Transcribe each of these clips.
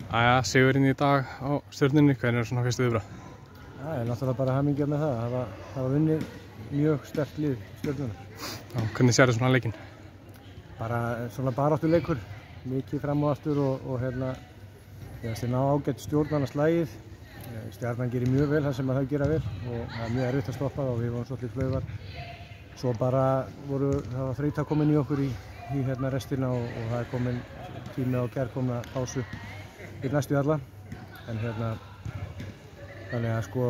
Jæja, sigurinn í dag á Stjörnunni, hvernig svona fyrstu viðbrögð? Það náttúrulega bara hamingja með það. Það var vunnið mjög sterkt lið Stjörnunnar. Já, hvernig sérðu svona leikinn? Bara svona baráttuleikur, mikið fram og aftur og þeir ná ágætt stjórnana slagið. Stjarnan gerir mjög vel það sem þau gera vel og það er mjög erfitt að stoppa það og við vorum svolítið flaugar. Svo bara það var þreyta komin í okkur í restina og það er komin tími á kærkomna pásu í næstu alla. En þannig að sko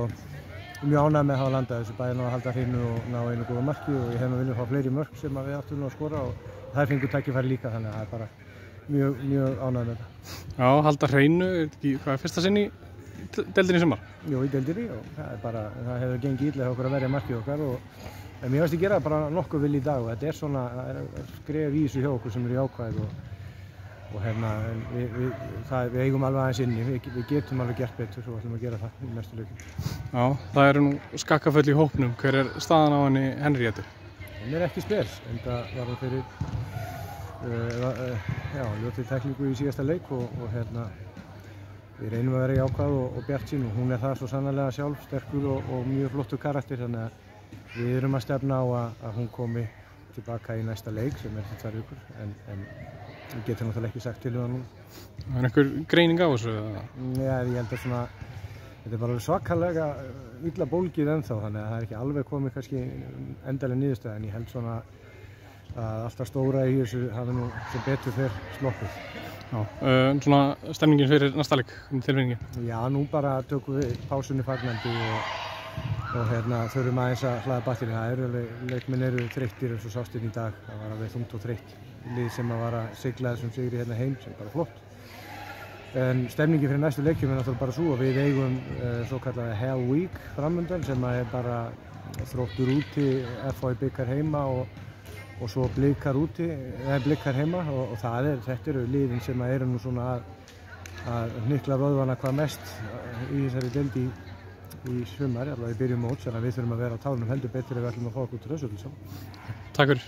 mjög ánægð með að hafa landað þessu, bæði ná að halda hreinu og ná einu góða marki og ég hef nú viljað fá fleiri mörk sem við áttum nú að skora og þær fengu tækifæri líka, þannig að það er bara mjög ánægð með þetta. Já, halda hreinu, hvað er fyrsta sinn í deildinni í sumar? Jú, í deildinni og það hefur gengið illa hjá okkur að verja markið okkar en mér finnst að gera bara nokkuð vel í dag og þetta er svona skref í þessu hjá okkur sem eru jákvæð og við eigum alveg aðeins inni, við getum alveg gert betur og ætlum að gera það í næstu leikjum. Já, það eru nú skakkaföll í hópnum, hver er staðan á henni Henríettu? Hún er ekki spes, en það var hún fyrir ljótið tekníku í síðasta leik og við reynum að vera jákvæð og bjartsýn og hún er það svo sannarlega sjálf, sterkur og mjög flottur karakter, þannig að við erum að stefna á að hún komi tilbaka í næsta leik sem er þetta 2 vikur, en við getum náttúrulega ekki sagt til það núna. Er einhver greining á þessu? Já, ég held að þetta er bara svakalega illa bólgið ennþá, þannig að það er ekki alveg komið kannski endalega niðurstaða, en ég held svona að alltaf stóra í þessu hafi nú sem betur fer sloppið. Já, svona stemningin fyrir næsta leik, tilfinningin? Já, nú bara tökum við pásunni fagnandi og þurfum aðeins að hlaða batterið. Leikmenn eru þreyttir eins og sást í dag, það var alveg þungt og þreytt lið sem var að sigla þessum sigri heim, sem er bara flott. En stemningin fyrir næstu leikjum er náttúrulega bara svo að við eigum svo kallaði Hell Week framundan sem er bara Þróttur úti, FH í bikar heima og svo Blikar heima og þetta eru liðin sem eru nú svona að hnykla vöðvana hvað mest í þessari deild í sumar, allavega í byrjun móts, þannig að við þurfum að vera á tánum heldur betur ef við ætlum að fá okkur til þessu. Takk fyrir.